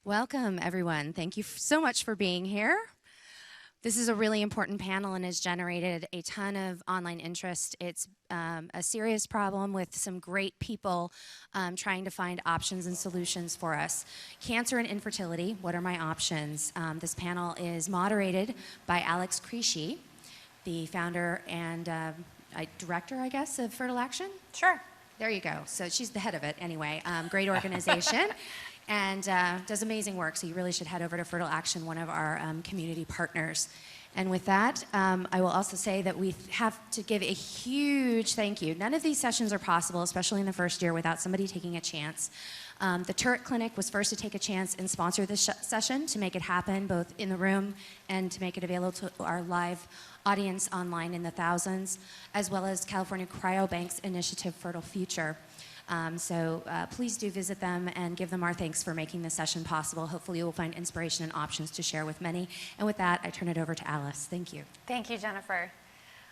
Welcome, everyone. Thank you so much for being here. This is a really important panel and has generated a ton of online interest. It's a serious problem with some great people trying to find options and solutions for us. Cancer and infertility, what are my options? This panel is moderated by Alice Crisci, the founder and director, I guess, of Fertile Action? Sure. There you go. So she's the head of it anyway. Great organization. And does amazing work, so you really should head over to Fertile Action, one of our community partners. And with that, I will also say that we have to give a huge thank you. None of these sessions are possible, especially in the first year, without somebody taking a chance. The Turek Clinic was first to take a chance and sponsor this session to make it happen, both in the room and to make it available to our live audience online in the thousands, as well as California Cryo Bank's initiative, Fertile Future. So please do visit them and give them our thanks for making this session possible. Hopefully you will find inspiration and options to share with many. And with that, I turn it over to Alice. Thank you. Thank you, Jennifer.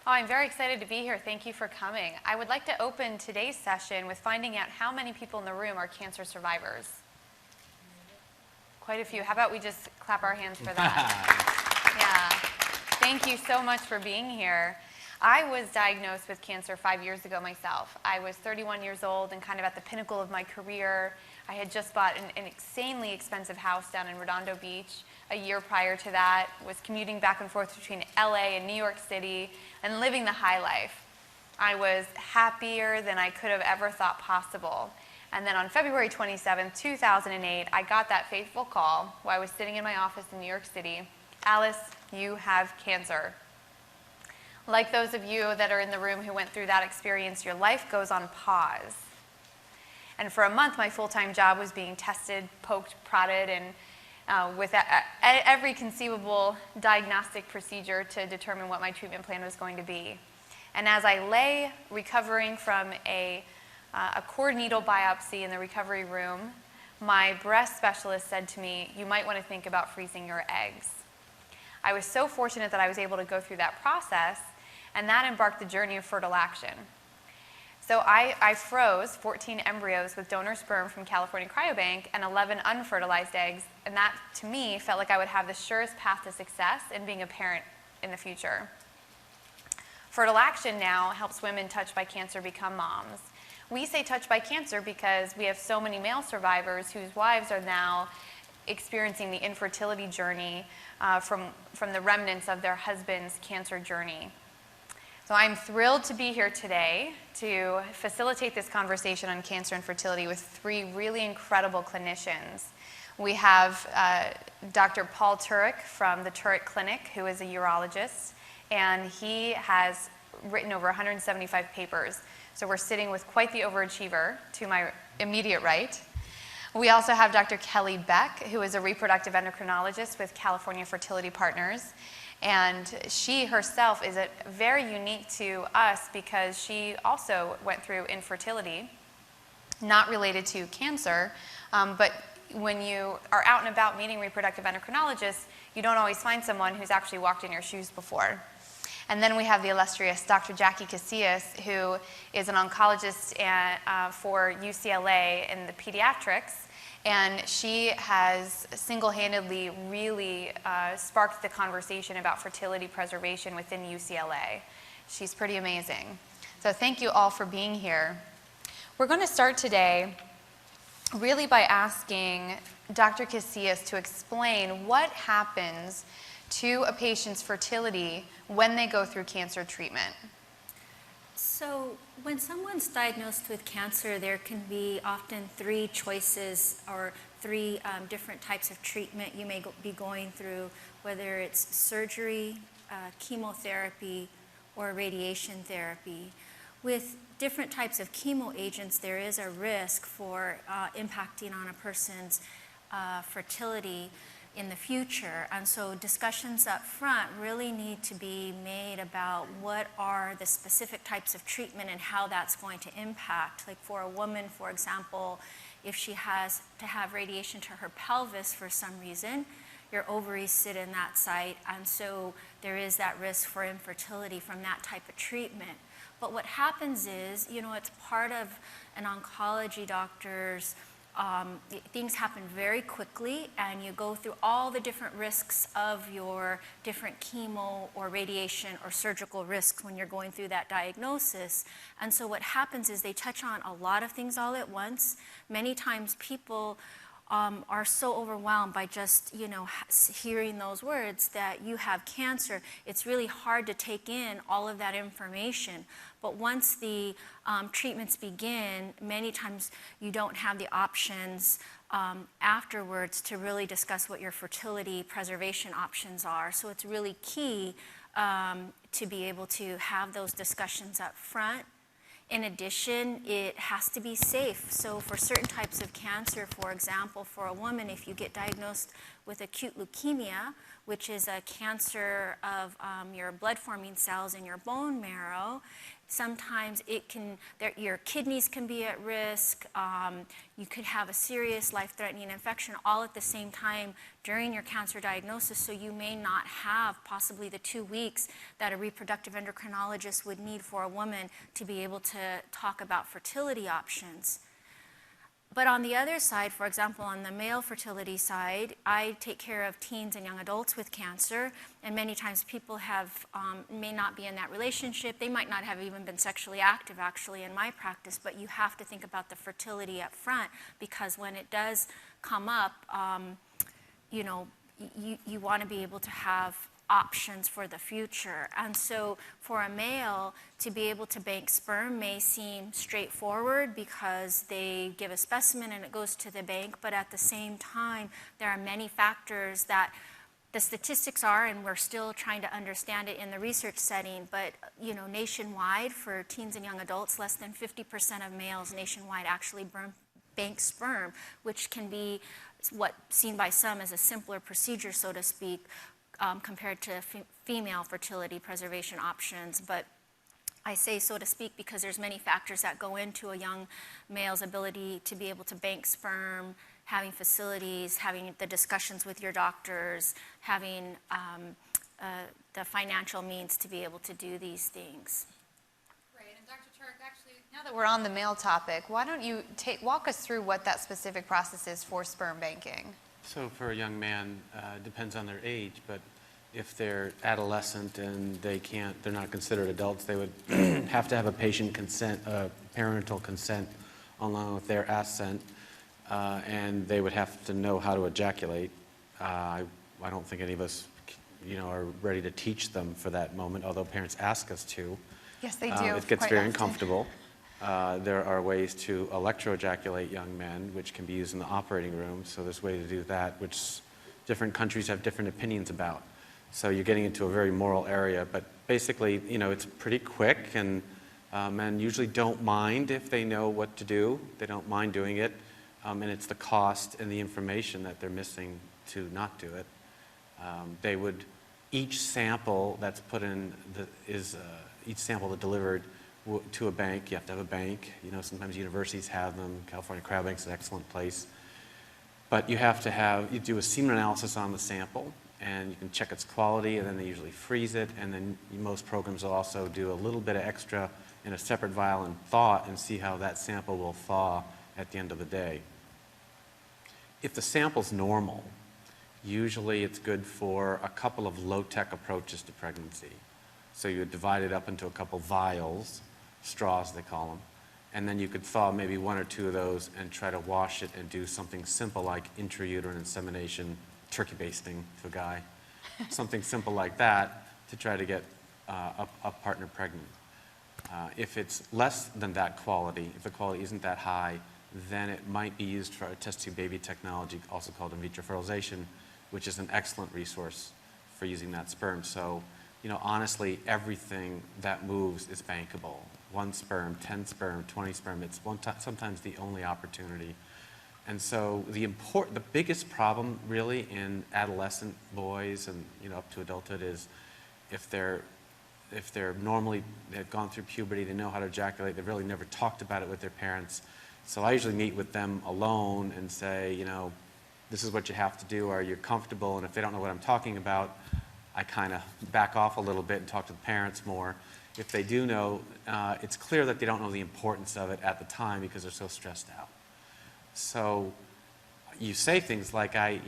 Oh, I'm very excited to be here. Thank you for coming. I would like to open today's session with finding out how many people in the room are cancer survivors. Quite a few. How about we just clap our hands for that? Yeah. Thank you so much for being here. I was diagnosed with cancer 5 years ago myself. I was 31 years old and kind of at the pinnacle of my career. I had just bought an insanely expensive house down in Redondo Beach. A year prior to that, was commuting back and forth between LA and New York City and living the high life. I was happier than I could have ever thought possible. And then on February 27, 2008, I got that fateful call while I was sitting in my office in New York City. Alice, you have cancer. Like those of you that are in the room who went through that experience, your life goes on pause. And for a month, my full-time job was being tested, poked, prodded, and with every conceivable diagnostic procedure to determine what my treatment plan was going to be. And as I lay recovering from a cord needle biopsy in the recovery room, my breast specialist said to me, "You might want to think about freezing your eggs." I was so fortunate that I was able to go through that process, and that embarked the journey of Fertile Action. So I froze 14 embryos with donor sperm from California Cryo Bank and 11 unfertilized eggs, and that, to me, felt like I would have the surest path to success in being a parent in the future. Fertile Action now helps women touched by cancer become moms. We say touched by cancer because we have so many male survivors whose wives are now experiencing the infertility journey from the remnants of their husband's cancer journey. So I'm thrilled to be here today to facilitate this conversation on cancer and fertility with three really incredible clinicians. We have Dr. Paul Turek from the Turek Clinic, who is a urologist, and he has written over 175 papers. So we're sitting with quite the overachiever to my immediate right. We also have Dr. Kelly Baek, who is a reproductive endocrinologist with California Fertility Partners. And she herself is very unique to us because she also went through infertility, not related to cancer, but when you are out and about meeting reproductive endocrinologists, you don't always find someone who's actually walked in your shoes before. And then we have the illustrious Dr. Jacqueline Casillas, who is an oncologist for UCLA in the pediatrics. And she has single-handedly really sparked the conversation about fertility preservation within UCLA. She's pretty amazing. So thank you all for being here. We're going to start today really by asking Dr. Casillas to explain what happens to a patient's fertility when they go through cancer treatment. So when someone's diagnosed with cancer, there can be often three choices or three different types of treatment you may be going through, whether it's surgery, chemotherapy, or radiation therapy. With different types of chemo agents, there is a risk for impacting on a person's fertility in the future. And so discussions up front really need to be made about what are the specific types of treatment and how that's going to impact. Like for a woman, for example, if she has to have radiation to her pelvis for some reason, your ovaries sit in that site, and so there is that risk for infertility from that type of treatment. But what happens is, it's part of an oncology doctor's things happen very quickly, and you go through all the different risks of your different chemo or radiation or surgical risks when you're going through that diagnosis. And so what happens is they touch on a lot of things all at once. Many times people are so overwhelmed by just, hearing those words that you have cancer. It's really hard to take in all of that information. But once the treatments begin, many times you don't have the options afterwards to really discuss what your fertility preservation options are. So it's really key to be able to have those discussions up front. In addition, it has to be safe. So for certain types of cancer, for example, for a woman, if you get diagnosed with acute leukemia, which is a cancer of your blood-forming cells in your bone marrow, sometimes your kidneys can be at risk. You could have a serious life-threatening infection all at the same time during your cancer diagnosis, so you may not have possibly the 2 weeks that a reproductive endocrinologist would need for a woman to be able to talk about fertility options. But on the other side, for example, on the male fertility side, I take care of teens and young adults with cancer, and many times people may not be in that relationship. They might not have even been sexually active, actually, in my practice, but you have to think about the fertility up front, because when it does come up, you want to be able to have options for the future. And so for a male to be able to bank sperm may seem straightforward because they give a specimen and it goes to the bank, but at the same time there are many factors that the statistics are, and we're still trying to understand it in the research setting, but nationwide for teens and young adults, less than 50% of males nationwide actually bank sperm, which can be what seen by some as a simpler procedure, so to speak, compared to female fertility preservation options. But I say so to speak because there's many factors that go into a young male's ability to be able to bank sperm, having facilities, having the discussions with your doctors, having the financial means to be able to do these things. Right, and Dr. Turek, actually, now that we're on the male topic, why don't you walk us through what that specific process is for sperm banking? So for a young man, depends on their age, but if they're adolescent and they're not considered adults, they would have to have a parental consent along with their assent, and they would have to know how to ejaculate. I don't think any of us, are ready to teach them for that moment, although parents ask us to. Yes, they do. It gets very uncomfortable. There are ways to electroejaculate young men, which can be used in the operating room. So there's a way to do that, which different countries have different opinions about. So you're getting into a very moral area. But basically, it's pretty quick, and men usually don't mind if they know what to do. They don't mind doing it. And it's the cost and the information that they're missing to not do it. Each sample that's put in each sample that's delivered to a bank. You have to have a bank. Sometimes universities have them. California Crab Bank's an excellent place. But you do a semen analysis on the sample, and you can check its quality, and then they usually freeze it, and then most programs will also do a little bit of extra in a separate vial and thaw it and see how that sample will thaw at the end of the day. If the sample's normal, usually it's good for a couple of low-tech approaches to pregnancy. So you would divide it up into a couple vials, straws they call them, and then you could thaw maybe one or two of those and try to wash it and do something simple like intrauterine insemination, turkey basting to a guy, something simple like that to try to get a partner pregnant. If it's less than that quality, if the quality isn't that high, then it might be used for a test-tube baby technology, also called in vitro fertilization, which is an excellent resource for using that sperm. So, honestly, everything that moves is bankable. 1 sperm, 10 sperm, 20 sperm, it's sometimes the only opportunity. And so the biggest problem really in adolescent boys and up to adulthood is if they've gone through puberty, they know how to ejaculate, they've really never talked about it with their parents. So I usually meet with them alone and say, this is what you have to do. Are you comfortable? And if they don't know what I'm talking about, I kind of back off a little bit and talk to the parents more. If they do know, it's clear that they don't know the importance of it at the time because they're so stressed out. So you say things like, I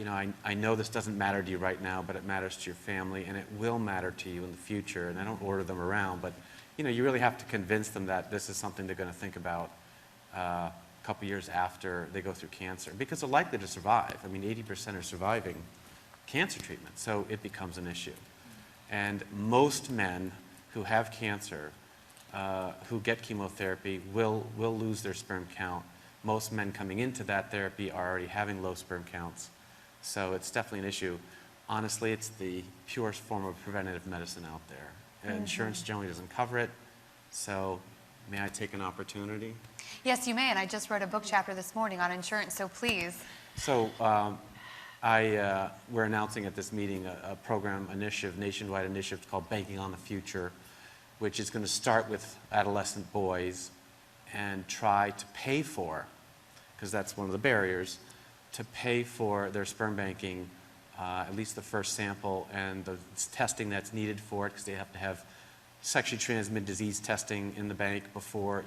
know this doesn't matter to you right now, but it matters to your family, and it will matter to you in the future. And I don't order them around, but you really have to convince them that this is something they're going to think about a couple years after they go through cancer, because they're likely to survive. I mean, 80% are surviving cancer treatment, so it becomes an issue. And most men who have cancer, who get chemotherapy, will lose their sperm count. Most men coming into that therapy are already having low sperm counts, so it's definitely an issue. Honestly, it's the purest form of preventative medicine out there. Insurance generally doesn't cover it, so may I take an opportunity? Yes, you may, and I just wrote a book chapter this morning on insurance, so please. So we're announcing at this meeting a program initiative, nationwide initiative called Banking on the Future, which is going to start with adolescent boys and try to pay for, because that's one of the barriers, to pay for their sperm banking, at least the first sample, and the testing that's needed for it, because they have to have sexually transmitted disease testing in the bank before,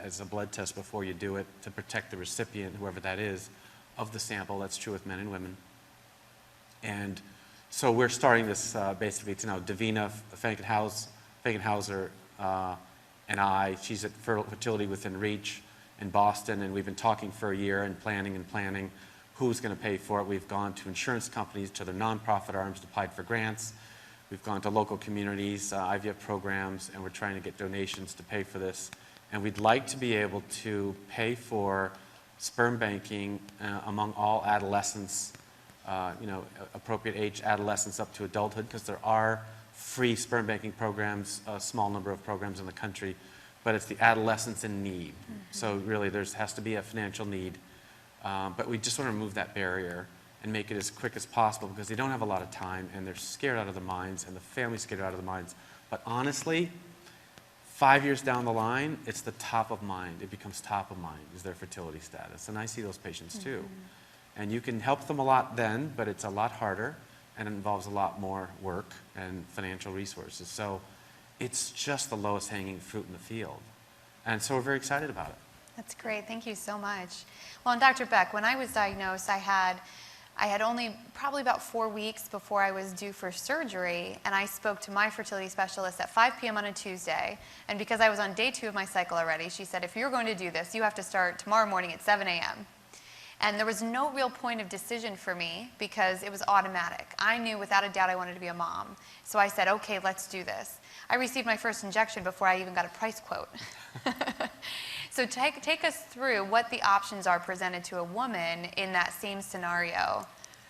as a blood test before you do it, to protect the recipient, whoever that is, of the sample. That's true with men and women. And so we're starting this, basically, it's now Davina Fankenhauser and I. She's at Fertility Within Reach in Boston, and we've been talking for a year and planning who's going to pay for it. We've gone to insurance companies, to their nonprofit arms to apply for grants. We've gone to local communities, IVF programs, and we're trying to get donations to pay for this. And we'd like to be able to pay for sperm banking among all adolescents, appropriate age adolescents up to adulthood, because there are free sperm banking programs, a small number of programs in the country, but it's the adolescents in need. So really there has to be a financial need, but we just want to remove that barrier and make it as quick as possible, because they don't have a lot of time and they're scared out of their minds and the family's scared out of their minds. But honestly, 5 years down the line, it's the top of mind. It becomes top of mind, is their fertility status. And I see those patients too. And you can help them a lot then, but it's a lot harder and it involves a lot more work and financial resources. So it's just the lowest hanging fruit in the field. And so we're very excited about it. That's great. Thank you so much. Well, and Dr. Baek, when I was diagnosed, I had only probably about 4 weeks before I was due for surgery, and I spoke to my fertility specialist at 5 p.m. on a Tuesday. And because I was on day 2 of my cycle already, she said, if you're going to do this, you have to start tomorrow morning at 7 a.m. And there was no real point of decision for me because it was automatic. I knew without a doubt I wanted to be a mom. So I said, okay, let's do this. I received my first injection before I even got a price quote. So take us through what the options are presented to a woman in that same scenario.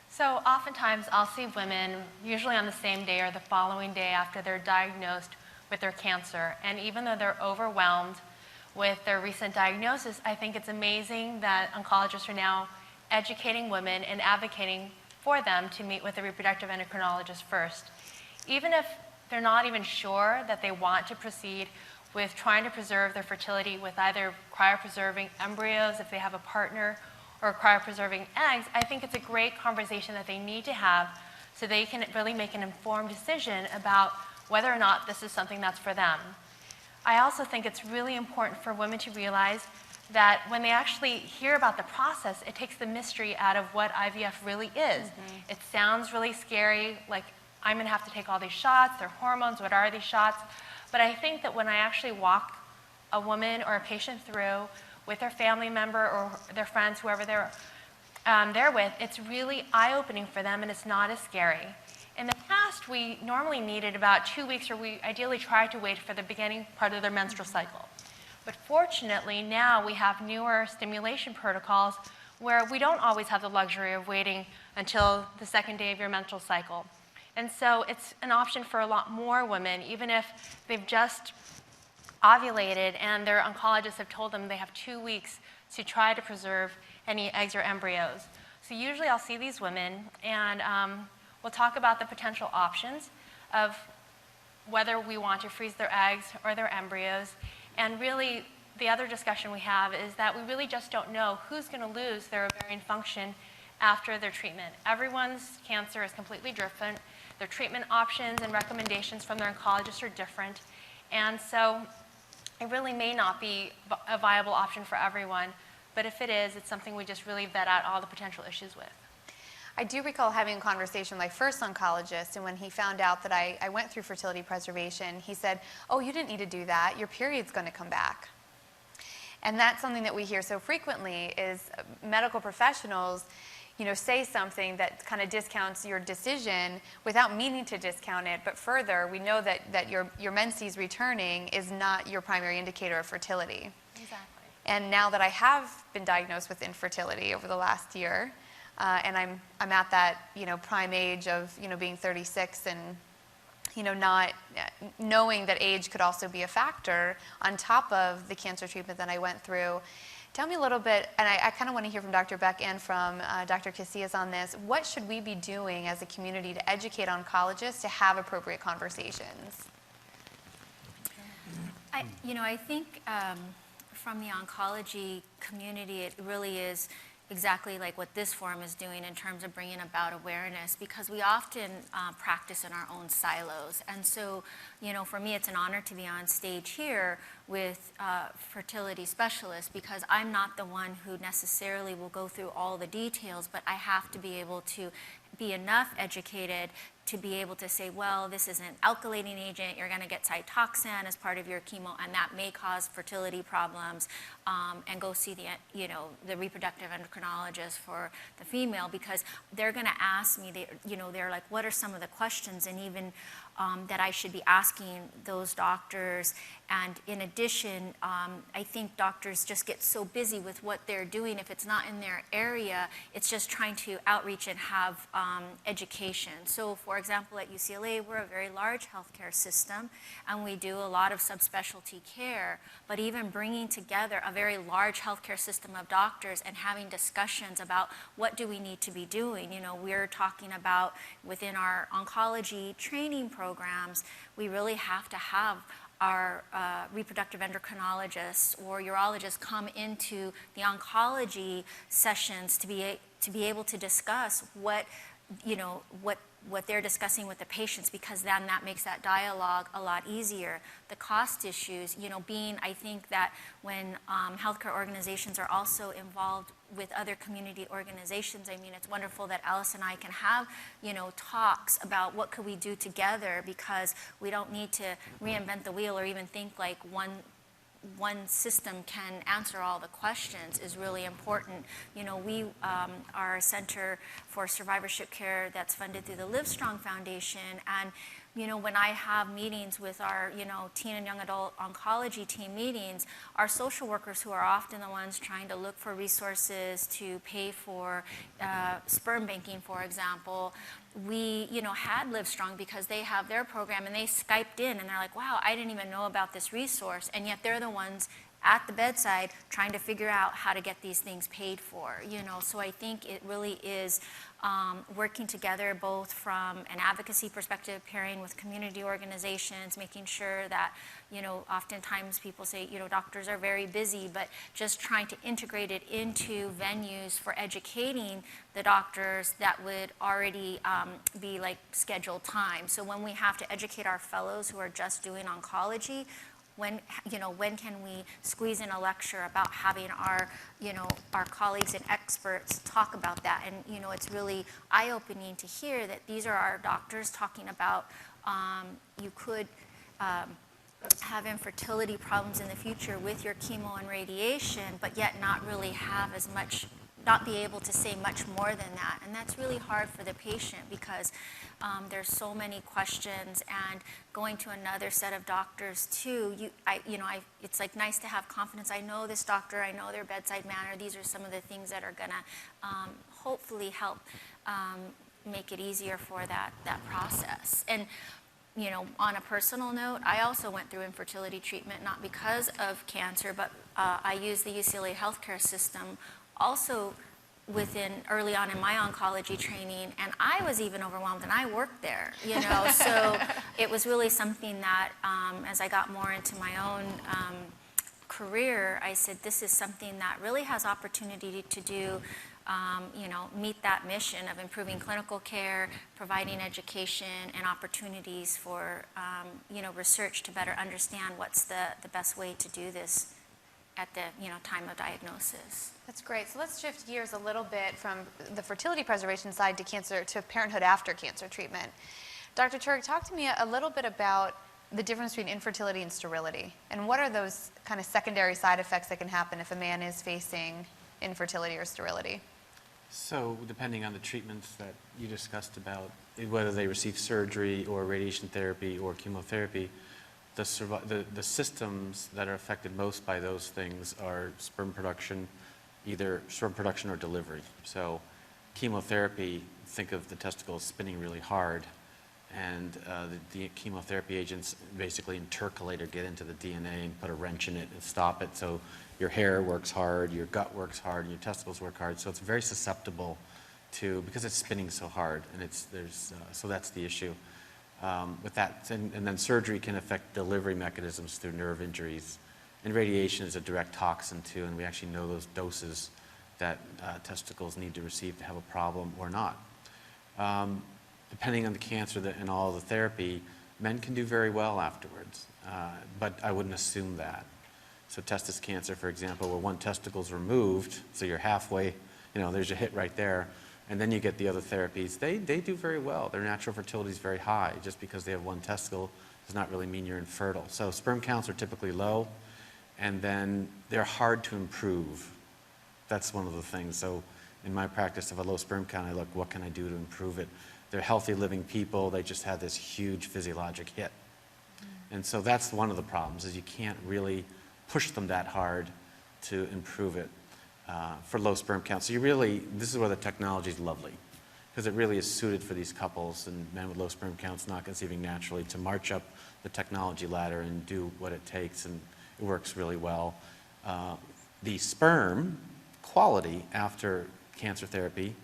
So oftentimes I'll see women, usually on the same day or the following day after they're diagnosed with their cancer. And even though they're overwhelmed with their recent diagnosis, I think it's amazing that oncologists are now educating women and advocating for them to meet with a reproductive endocrinologist first. Even if they're not even sure that they want to proceed with trying to preserve their fertility with either cryopreserving embryos if they have a partner, or cryopreserving eggs, I think it's a great conversation that they need to have so they can really make an informed decision about whether or not this is something that's for them. I also think it's really important for women to realize that when they actually hear about the process, it takes the mystery out of what IVF really is. It sounds really scary, like I'm gonna have to take all these shots, they're hormones, what are these shots? But I think that when I actually walk a woman or a patient through with their family member or their friends, whoever they're with, it's really eye-opening for them and it's not as scary. In the past, we normally needed about 2 weeks, or we ideally tried to wait for the beginning part of their menstrual cycle. But fortunately, now we have newer stimulation protocols where we don't always have the luxury of waiting until the second day of your menstrual cycle. And so it's an option for a lot more women, even if they've just ovulated and their oncologists have told them they have 2 weeks to try to preserve any eggs or embryos. So usually I'll see these women and we'll talk about the potential options of whether we want to freeze their eggs or their embryos. And really the other discussion we have is that we really just don't know who's going to lose their ovarian function after their treatment. Everyone's cancer is completely different. Their treatment options and recommendations from their oncologist are different. And so it really may not be a viable option for everyone. But if it is, it's something we just really vet out all the potential issues with. I do recall having a conversation with my first oncologist, and when he found out that I went through fertility preservation, he said, "Oh, you didn't need to do that. Your period's going to come back." And that's something that we hear so frequently is medical professionals, say something that kind of discounts your decision without meaning to discount it. But further, we know that your menses returning is not your primary indicator of fertility. Exactly. And now that I have been diagnosed with infertility over the last year, and I'm at that prime age of being 36 and not knowing that age could also be a factor on top of the cancer treatment that I went through. Tell me a little bit, and I kind of want to hear from Dr. Baek and from Dr. Casillas on this. What should we be doing as a community to educate oncologists to have appropriate conversations? I think from the oncology community, it really is exactly like what this forum is doing in terms of bringing about awareness, because we often practice in our own silos. And so, for me, it's an honor to be on stage here with fertility specialists, because I'm not the one who necessarily will go through all the details, but I have to be able to be enough educated to be able to say, well, this is an alkylating agent, you're going to get Cytoxan as part of your chemo, and that may cause fertility problems, and go see the reproductive endocrinologist for the female, because they're going to ask me, they're like, what are some of the questions, and even that I should be asking those doctors. And in addition, I think doctors just get so busy with what they're doing. If it's not in their area, it's just trying to outreach and have education. So for example, at UCLA, we're a very large healthcare system, and we do a lot of subspecialty care. But even bringing together a very large healthcare system of doctors and having discussions about what do we need to be doing. We're talking about within our oncology training programs, we really have to have our reproductive endocrinologists or urologists come into the oncology sessions to be able to discuss what they're discussing with the patients, because then that makes that dialogue a lot easier. The cost issues, I think that when healthcare organizations are also involved with other community organizations, it's wonderful that Alice and I can have, talks about what could we do together, because we don't need to reinvent the wheel or even think like one system can answer all the questions is really important. We are a center for survivorship care that's funded through the Livestrong Foundation, and when I have meetings with our, teen and young adult oncology team meetings, our social workers, who are often the ones trying to look for resources to pay for sperm banking, for example, we, had Livestrong because they have their program, and they Skyped in and they're like, wow, I didn't even know about this resource. And yet they're the ones at the bedside trying to figure out how to get these things paid for, So I think it really is working together, both from an advocacy perspective, pairing with community organizations, making sure that, oftentimes people say, doctors are very busy, but just trying to integrate it into venues for educating the doctors that would already be like scheduled time. So when we have to educate our fellows who are just doing oncology, when can we squeeze in a lecture about having our colleagues and experts talk about that? And, it's really eye-opening to hear that these are our doctors talking about you could have infertility problems in the future with your chemo and radiation, but yet not really have as much, not be able to say much more than that. And that's really hard for the patient, because there's so many questions, and going to another set of doctors too, it's like nice to have confidence. I know this doctor, I know their bedside manner. These are some of the things that are gonna hopefully help make it easier for that process. And on a personal note, I also went through infertility treatment, not because of cancer, but I used the UCLA healthcare system also early on in my oncology training, and I was even overwhelmed, and I worked there, so it was really something that as I got more into my own career, I said, this is something that really has opportunity to do, meet that mission of improving clinical care, providing education and opportunities for, research to better understand what's the best way to do this. at the time of diagnosis. That's great. So let's shift gears a little bit from the fertility preservation side to parenthood after cancer treatment. Dr. Turek, talk to me a little bit about the difference between infertility and sterility, and what are those kind of secondary side effects that can happen if a man is facing infertility or sterility? So depending on the treatments that you discussed about, whether they receive surgery or radiation therapy or chemotherapy, the systems that are affected most by those things are sperm production, either sperm production or delivery. So chemotherapy, think of the testicles spinning really hard, and the chemotherapy agents basically intercalate or get into the DNA and put a wrench in it and stop it. So your hair works hard, your gut works hard, and your testicles work hard. So it's very susceptible to, because it's spinning so hard, and so that's the issue. With that, and then surgery can affect delivery mechanisms through nerve injuries. And radiation is a direct toxin too, and we actually know those doses that testicles need to receive to have a problem or not. Depending on the cancer and all the therapy, men can do very well afterwards, but I wouldn't assume that. So testis cancer, for example, where one testicle is removed, so you're halfway, there's a hit right there, and then you get the other therapies, they do very well. Their natural fertility is very high. Just because they have one testicle does not really mean you're infertile. So sperm counts are typically low, and then they're hard to improve. That's one of the things. So in my practice, if I have a low sperm count, I look, what can I do to improve it? They're healthy living people. They just had this huge physiologic hit. And so that's one of the problems, is you can't really push them that hard to improve it for low sperm count. So this is where the technology is lovely, because it really is suited for these couples and men with low sperm counts not conceiving naturally to march up the technology ladder and do what it takes, and it works really well. The sperm quality after cancer therapy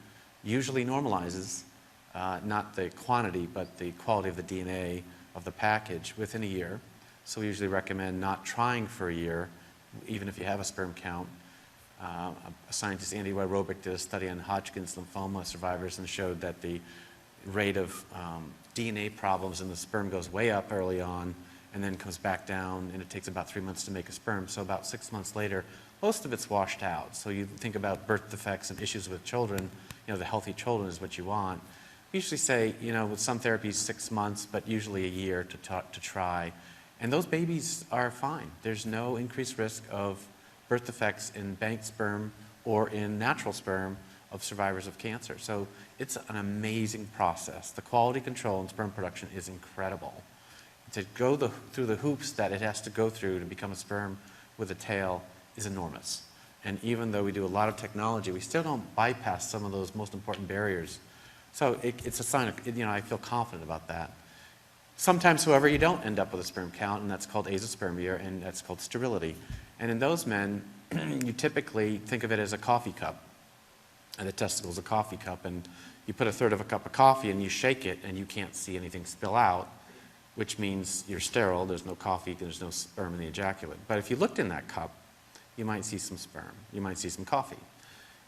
usually normalizes, not the quantity, but the quality of the DNA of the package within a year. So we usually recommend not trying for a year, even if you have a sperm count. A scientist, Andy Wyrobic, did a study on Hodgkin's lymphoma survivors and showed that the rate of DNA problems in the sperm goes way up early on and then comes back down, and it takes about 3 months to make a sperm. So about 6 months later, most of it's washed out. So you think about birth defects and issues with children, the healthy children is what you want. We usually say, with some therapies 6 months, but usually a year to try. And those babies are fine. There's no increased risk of birth defects in bank sperm or in natural sperm of survivors of cancer. So it's an amazing process. The quality control in sperm production is incredible. To go through the hoops that it has to go through to become a sperm with a tail is enormous. And even though we do a lot of technology, we still don't bypass some of those most important barriers. So it's a sign of, I feel confident about that. Sometimes, however, you don't end up with a sperm count, and that's called azoospermia, and that's called sterility. And in those men, you typically think of it as a coffee cup, and the testicle is a coffee cup, and you put a third of a cup of coffee and you shake it, and you can't see anything spill out, which means you're sterile, there's no coffee, there's no sperm in the ejaculate. But if you looked in that cup, you might see some sperm, you might see some coffee.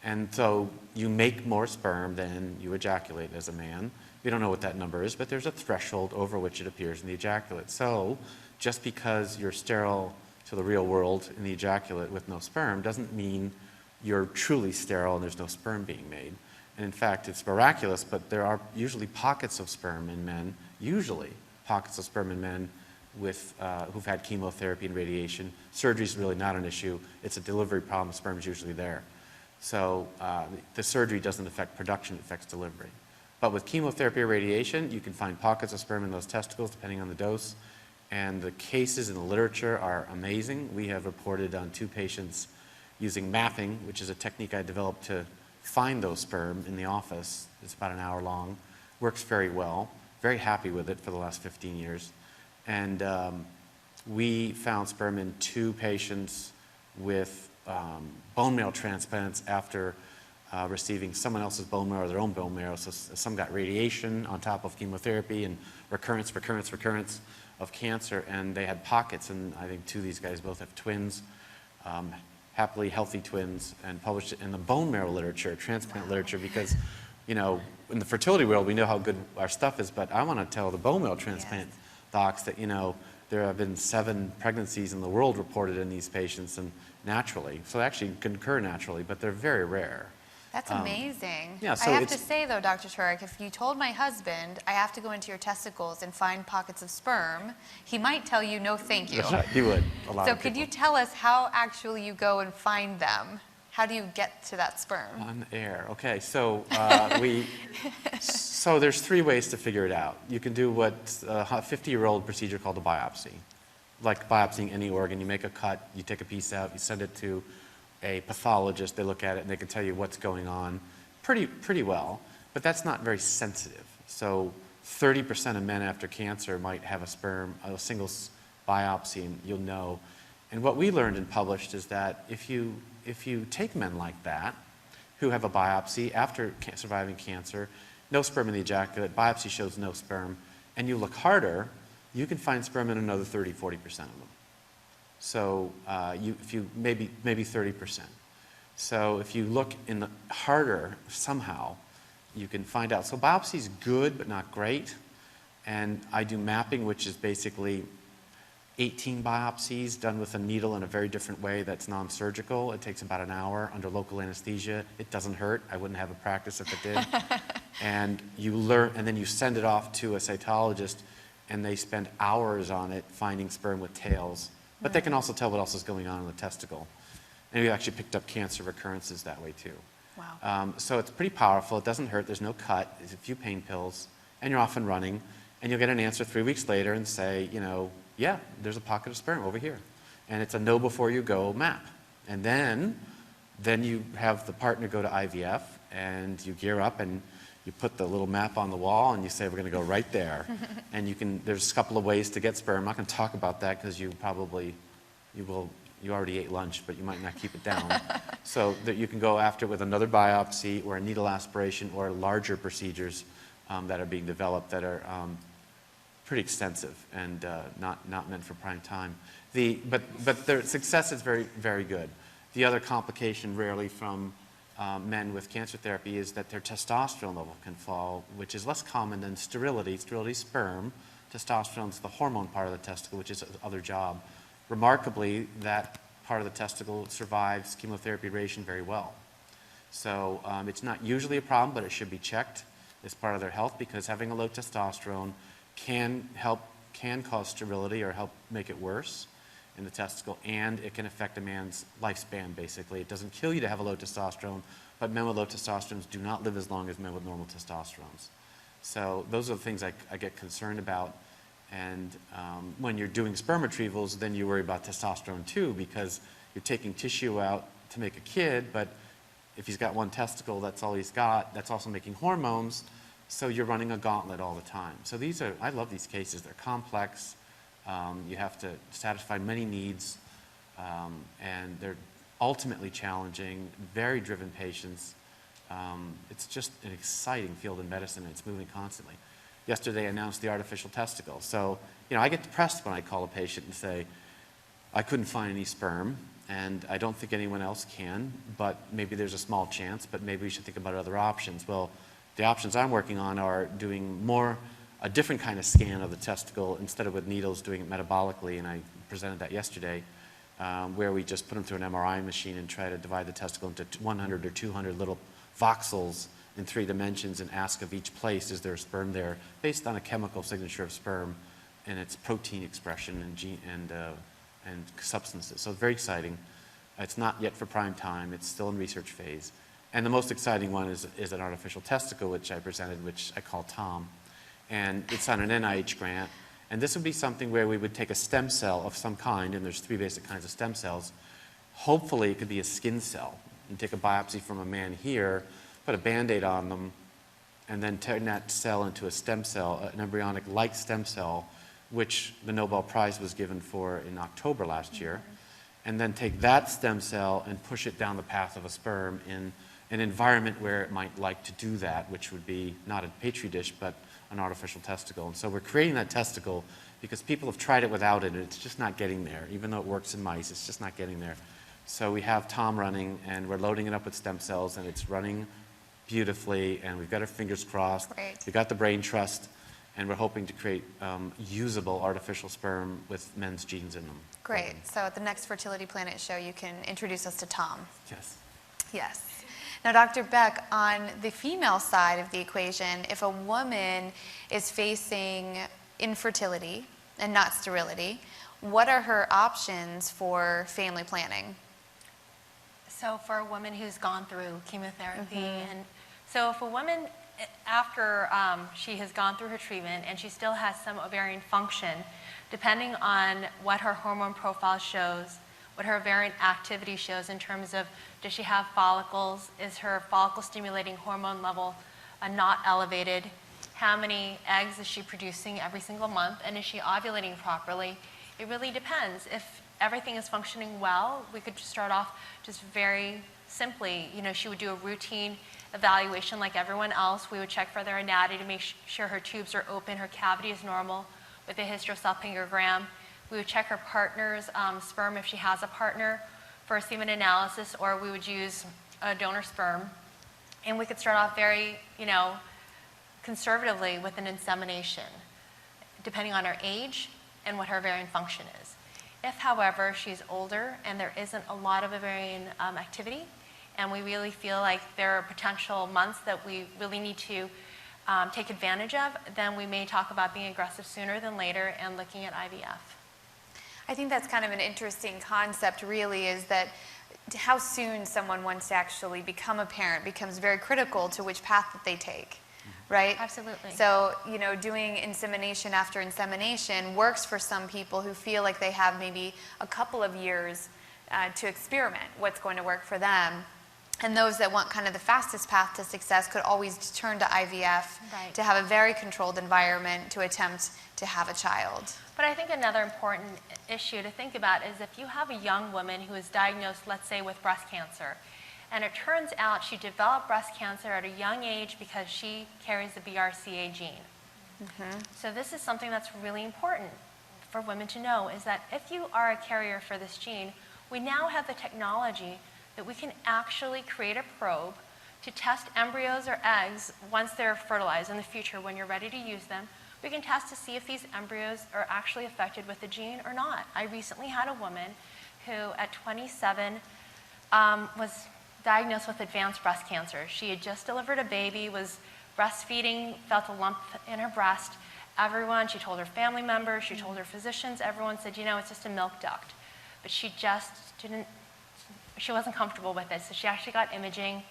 And so you make more sperm than you ejaculate as a man. We don't know what that number is, but there's a threshold over which it appears in the ejaculate. So just because you're sterile to the real world in the ejaculate with no sperm doesn't mean you're truly sterile and there's no sperm being made. And in fact, it's miraculous, but there are usually pockets of sperm in men, with who've had chemotherapy and radiation. Surgery is really not an issue. It's a delivery problem. Sperm is usually there. So the surgery doesn't affect production, it affects delivery. But with chemotherapy or radiation, you can find pockets of sperm in those testicles depending on the dose. And the cases in the literature are amazing. We have reported on 2 patients using mapping, which is a technique I developed to find those sperm in the office. It's about an hour long. Works very well. Very happy with it for the last 15 years. And we found sperm in 2 patients with bone marrow transplants after receiving someone else's bone marrow or their own bone marrow. So some got radiation on top of chemotherapy and recurrence of cancer, and they had pockets, and I think 2 of these guys both have twins, happily healthy twins, and published it in the bone marrow literature, transplant literature, because, in the fertility world, we know how good our stuff is, but I want to tell the bone marrow transplant docs that, there have been 7 pregnancies in the world reported in these patients, and naturally. So they actually can occur naturally, but they're very rare. That's amazing. yeah, I so have it's- to say, though, Dr. Turek, if you told my husband, I have to go into your testicles and find pockets of sperm, he might tell you, no, thank you. That's right, he would. A lot So of could people. you tell us how actually you go and find them? How do you get to that sperm? On air. Okay, so so there's 3 ways to figure it out. You can do what a 50-year-old procedure called a biopsy. Like biopsying any organ, you make a cut, you take a piece out, you send it to a pathologist, they look at it and they can tell you what's going on pretty well, but that's not very sensitive. So 30% of men after cancer might have a single biopsy, and you'll know. And what we learned and published is that if you take men like that, who have a biopsy after surviving cancer, no sperm in the ejaculate, biopsy shows no sperm, and you look harder, you can find sperm in another 30, 40% of them. So maybe 30%. So if you look in the harder somehow, you can find out. So biopsy is good but not great. And I do mapping, which is basically 18 biopsies done with a needle in a very different way that's non-surgical. It takes about an hour under local anesthesia. It doesn't hurt. I wouldn't have a practice if it did. And you learn, and then you send it off to a cytologist, and they spend hours on it finding sperm with tails. But they can also tell what else is going on in the testicle. And we actually picked up cancer recurrences that way too. Wow. So it's pretty powerful. It doesn't hurt. There's no cut. There's a few pain pills. And you're off and running. And you'll get an answer 3 weeks later and say, yeah, there's a pocket of sperm over here. And it's a no before you go map. And then you have the partner go to IVF, and you gear up and you put the little map on the wall and you say, we're going to go right there. And there's a couple of ways to get sperm. I'm not going to talk about that because you already ate lunch, but you might not keep it down. So that you can go after it with another biopsy or a needle aspiration or larger procedures that are being developed that are pretty extensive and not meant for prime time. But their success is very, very good. The other complication rarely from men with cancer therapy is that their testosterone level can fall, which is less common than sterility. Sterility is sperm. Testosterone is the hormone part of the testicle, which is the other job. Remarkably, that part of the testicle survives chemotherapy radiation very well. So it's not usually a problem, but it should be checked as part of their health, because having a low testosterone can cause sterility or help make it worse in the testicle, and it can affect a man's lifespan, basically. It doesn't kill you to have a low testosterone, but men with low testosterone do not live as long as men with normal testosterones. So those are the things I get concerned about. And when you're doing sperm retrievals, then you worry about testosterone too, because you're taking tissue out to make a kid, but if he's got one testicle, that's all he's got. That's also making hormones, so you're running a gauntlet all the time. So I love these cases. They're complex. You have to satisfy many needs, and they're ultimately challenging, very driven patients. It's just an exciting field in medicine, and it's moving constantly. Yesterday, I announced the artificial testicle. So, I get depressed when I call a patient and say, I couldn't find any sperm, and I don't think anyone else can, but maybe there's a small chance, but maybe we should think about other options. Well, the options I'm working on are doing a different kind of scan of the testicle, instead of with needles, doing it metabolically, and I presented that yesterday, where we just put them through an MRI machine and try to divide the testicle into 100 or 200 little voxels in 3 dimensions and ask of each place, is there sperm there, based on a chemical signature of sperm and its protein expression and substances. So it's very exciting. It's not yet for prime time. It's still in research phase. And the most exciting one is an artificial testicle, which I presented, which I call Tom. And it's on an NIH grant. And this would be something where we would take a stem cell of some kind, and there's 3 basic kinds of stem cells. Hopefully, it could be a skin cell. And take a biopsy from a man here, put a Band-Aid on them, and then turn that cell into a stem cell, an embryonic-like stem cell, which the Nobel Prize was given for in October last year. And then take that stem cell and push it down the path of a sperm in an environment where it might like to do that, which would be not a petri dish, but an artificial testicle. And so we're creating that testicle because people have tried it without it, and it's just not getting there. Even though it works in mice, it's just not getting there. So we have Tom running, and we're loading it up with stem cells, and it's running beautifully, and we've got our fingers crossed. Great. We've got the brain trust, And we're hoping to create usable artificial sperm with men's genes in them. Great. So at the next Fertility Planet show, you can introduce us to Tom. Yes. Yes. Now, Dr. Baek, on the female side of the equation, if a woman is facing infertility and not sterility, what are her options for family planning? So for a woman who's gone through chemotherapy, and so if a woman, after she has gone through her treatment and she still has some ovarian function, depending on what her hormone profile shows, what her ovarian activity shows in terms of does she have follicles, is her follicle stimulating hormone level not elevated, how many eggs is she producing every single month, and is she ovulating properly? It really depends. If everything is functioning well, we could just start off just very simply. You know, she would do a routine evaluation like everyone else. We would check for their anatomy to make sure her tubes are open, her cavity is normal with a hysterosalpingogram. We would check her partner's sperm if she has a partner for a semen analysis, or we would use a donor sperm. And we could start off very, conservatively with an insemination, depending on her age and what her ovarian function is. If, however, she's older and there isn't a lot of ovarian activity, and we really feel like there are potential months that we really need to take advantage of, then we may talk about being aggressive sooner than later and looking at IVF. I think that's kind of an interesting concept, really, is that how soon someone wants to actually become a parent becomes very critical to which path that they take, right? Absolutely. So, doing insemination after insemination works for some people who feel like they have maybe a couple of years to experiment what's going to work for them. And those that want kind of the fastest path to success could always turn to IVF to have a very controlled environment to attempt to have a child. But I think another important issue to think about is if you have a young woman who is diagnosed, let's say, with breast cancer, and it turns out she developed breast cancer at a young age because she carries the BRCA gene. So this is something that's really important for women to know, is that if you are a carrier for this gene, we now have the technology that we can actually create a probe to test embryos or eggs once they're fertilized in the future when you're ready to use them. We can test to see if these embryos are actually affected with the gene or not. I recently had a woman who at 27 was diagnosed with advanced breast cancer. She had just delivered a baby, was breastfeeding, felt a lump in her breast. She told her family members, she told her physicians, everyone said, it's just a milk duct. But she just she wasn't comfortable with it. So she actually got imaging,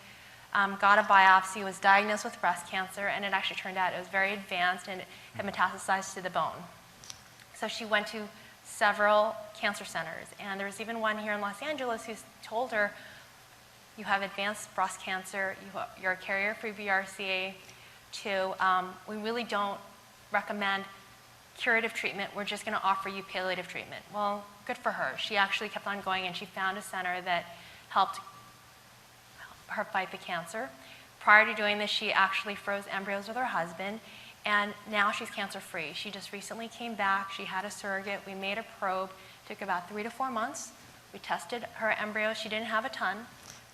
got a biopsy, was diagnosed with breast cancer, and it actually turned out it was very advanced and it had metastasized to the bone. So she went to several cancer centers, and there was even one here in Los Angeles who told her, you have advanced breast cancer, you're a carrier for BRCA2, we really don't recommend curative treatment, we're just going to offer you palliative treatment. Well, good for her. She actually kept on going, and she found a center that helped her fight the cancer. Prior to doing this, she actually froze embryos with her husband, and now she's cancer-free. She just recently came back. She had a surrogate. We made a probe. It took about 3 to 4 months. We tested her embryos. She didn't have a ton.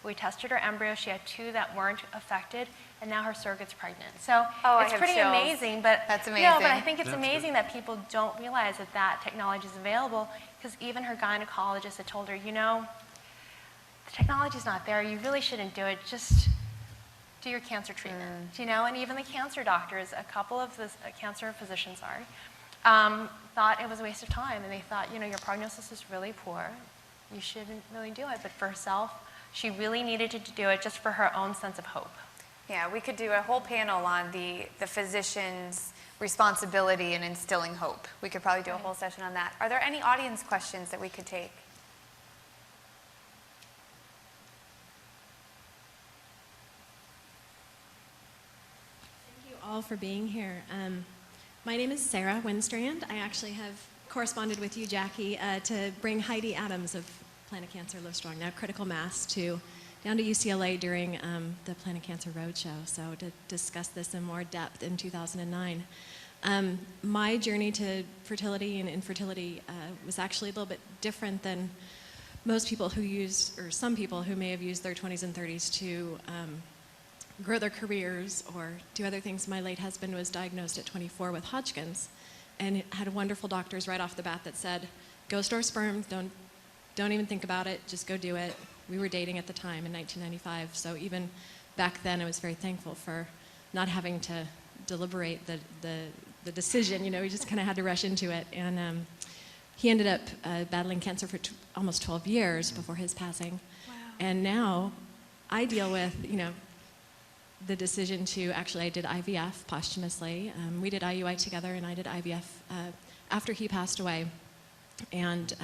We tested her embryos. She had 2 that weren't affected, and now her surrogate's pregnant. So it's pretty amazing. But that's amazing. But I think it's amazing that people don't realize that that technology is available, because even her gynecologist had told her, the technology's not there. You really shouldn't do it. Just do your cancer treatment. And even the cancer doctors, a couple of the cancer physicians, thought it was a waste of time, and they thought, your prognosis is really poor. You shouldn't really do it. But for herself, she really needed to do it just for her own sense of hope. Yeah, we could do a whole panel on the physician's responsibility in instilling hope. We could probably do a whole session on that. Are there any audience questions that we could take? Thank you all for being here. My name is Sarah Winstrand. I actually have corresponded with you, Jackie, to bring Heidi Adams of Planet Cancer Live Strong, now Critical Mass, down to UCLA during the Planet Cancer Roadshow, so to discuss this in more depth in 2009. My journey to fertility and infertility was actually a little bit different than most people who use, or some people who may have used their 20s and 30s to grow their careers or do other things. My late husband was diagnosed at 24 with Hodgkin's and had wonderful doctors right off the bat that said, go store sperm, don't even think about it, just go do it. We were dating at the time in 1995, so even back then I was very thankful for not having to deliberate the decision. We just kind of had to rush into it. And he ended up battling cancer for almost 12 years before his passing. Wow. And now I deal with, the decision to, actually I did IVF posthumously. We did IUI together and I did IVF after he passed away. And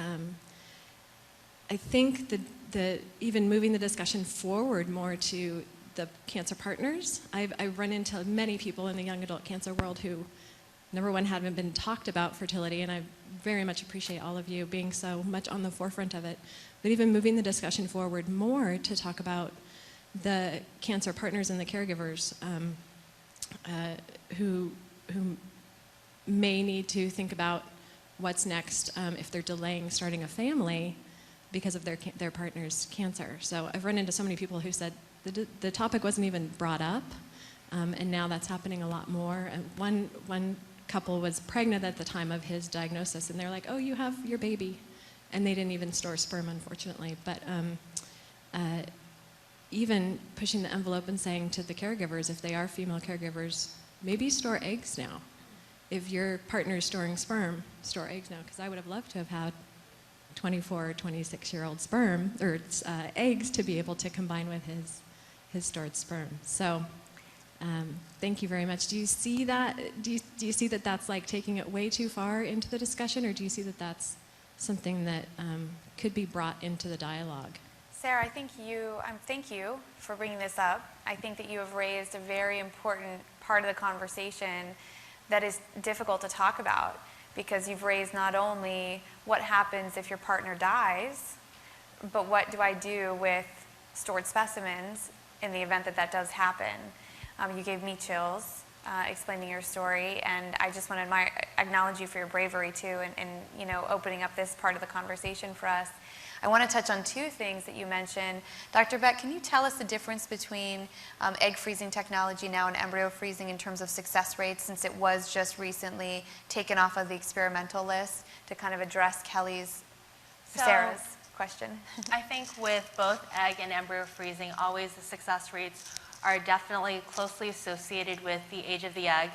I think the even moving the discussion forward more to the cancer partners, I've run into many people in the young adult cancer world who, number one, haven't been talked about fertility, and I very much appreciate all of you being so much on the forefront of it, but even moving the discussion forward more to talk about the cancer partners and the caregivers who may need to think about what's next if they're delaying starting a family because of their partner's cancer. So I've run into so many people who said the topic wasn't even brought up, and now that's happening a lot more. And one couple was pregnant at the time of his diagnosis, and they're like, oh, you have your baby. And they didn't even store sperm, unfortunately. But even pushing the envelope and saying to the caregivers, if they are female caregivers, maybe store eggs now. If your partner is storing sperm, store eggs now, because I would have loved to have had 24 or 26-year-old sperm, or eggs, to be able to combine with his stored sperm. So thank you very much. Do you see that? Do you see that that's like taking it way too far into the discussion, or do you see that that's something that could be brought into the dialogue? Sarah, thank you for bringing this up. I think that you have raised a very important part of the conversation that is difficult to talk about, because you've raised not only what happens if your partner dies, but what do I do with stored specimens in the event that that does happen. You gave me chills explaining your story, and I just want to acknowledge you for your bravery too, and opening up this part of the conversation for us. I want to touch on two things that you mentioned. Dr. Baek, can you tell us the difference between egg freezing technology now and embryo freezing in terms of success rates, since it was just recently taken off of the experimental list, to kind of address Sarah's question? I think with both egg and embryo freezing, always the success rates are definitely closely associated with the age of the egg.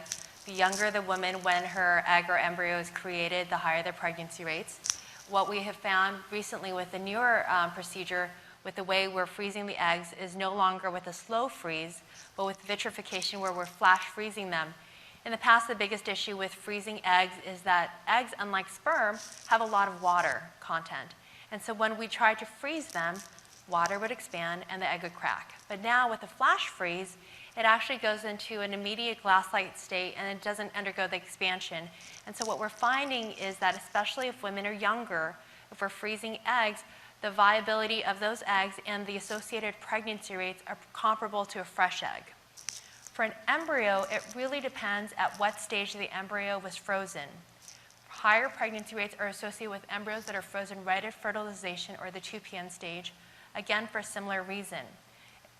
The younger the woman when her egg or embryo is created, the higher the pregnancy rates. What we have found recently with the newer procedure, with the way we're freezing the eggs, is no longer with a slow freeze, but with vitrification, where we're flash freezing them. In the past, the biggest issue with freezing eggs is that eggs, unlike sperm, have a lot of water content. And so when we try to freeze them, water would expand and the egg would crack. But now with a flash freeze, it actually goes into an immediate glass-like state and it doesn't undergo the expansion. And so what we're finding is that, especially if women are younger, if we're freezing eggs, the viability of those eggs and the associated pregnancy rates are comparable to a fresh egg. For an embryo, it really depends at what stage the embryo was frozen. Higher pregnancy rates are associated with embryos that are frozen right at fertilization or the 2PN stage, again for a similar reason.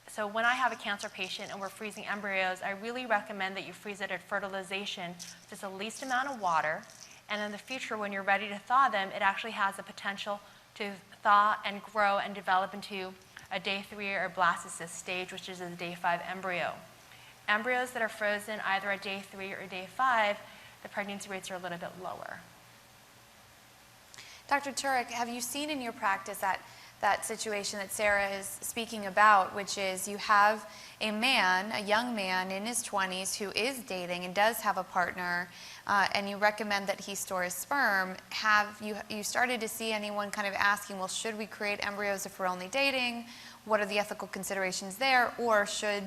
So when I have a cancer patient and we're freezing embryos, I really recommend that you freeze it at fertilization, just the least amount of water, and in the future when you're ready to thaw them, it actually has the potential to thaw and grow and develop into a day 3 or blastocyst stage, which is a day 5 embryo. Embryos that are frozen either at day 3 or day 5, the pregnancy rates are a little bit lower. Dr. Turek, have you seen in your practice that situation that Sarah is speaking about, which is you have a young man in his 20s who is dating and does have a partner, and you recommend that he stores sperm. Have you started to see anyone kind of asking, well, should we create embryos if we're only dating? What are the ethical considerations there? Or should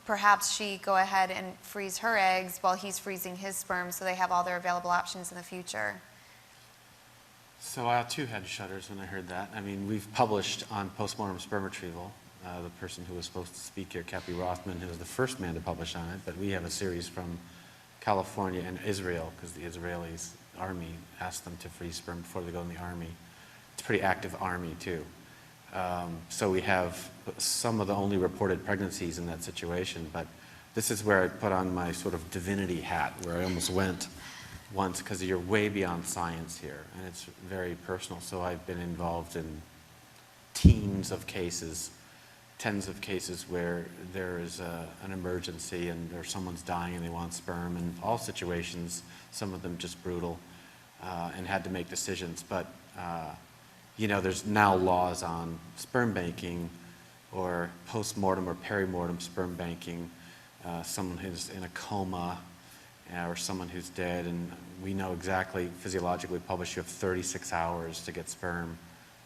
perhaps she go ahead and freeze her eggs while he's freezing his sperm so they have all their available options in the future? So I too had shudders when I heard that. I mean, we've published on postmortem sperm retrieval. The person who was supposed to speak here, Cappy Rothman, who was the first man to publish on it, but we have a series from California and Israel, because the Israelis army asked them to freeze sperm before they go in the army. It's a pretty active army too. So we have some of the only reported pregnancies in that situation, but this is where I put on my sort of divinity hat, where I almost went once, because you're way beyond science here, and it's very personal. So I've been involved in teens of cases, tens of cases where there is an emergency or someone's dying and they want sperm, in all situations, some of them just brutal, and had to make decisions. But there's now laws on sperm banking or postmortem or perimortem sperm banking, someone who's in a coma or someone who's dead, and we know exactly, physiologically published, you have 36 hours to get sperm,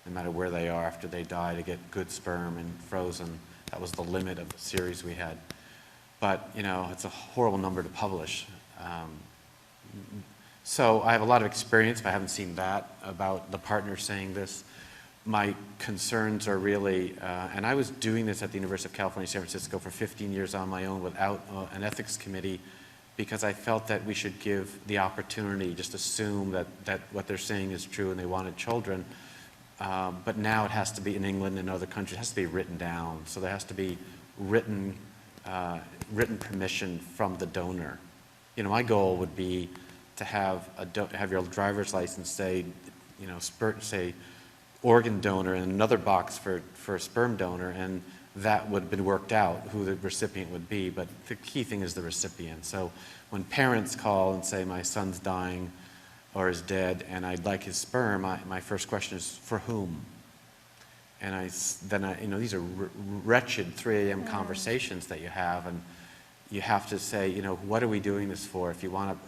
no matter where they are after they die, to get good sperm and frozen. That was the limit of the series we had. But, it's a horrible number to publish. So I have a lot of experience, but I haven't seen that about the partners saying this. My concerns are really, and I was doing this at the University of California, San Francisco for 15 years on my own without an ethics committee, because I felt that we should give the opportunity, just assume that what they're saying is true and they wanted children. But now it has to be, in England and other countries, it has to be written down. So there has to be written permission from the donor. My goal would be to have your driver's license say organ donor, and another box for a sperm donor, and that would have been worked out, who the recipient would be. But the key thing is the recipient. So when parents call and say, my son's dying or is dead and I'd like his sperm, my first question is, for whom? And these are wretched 3 a.m. conversations that you have, and you have to say, what are we doing this for? If you want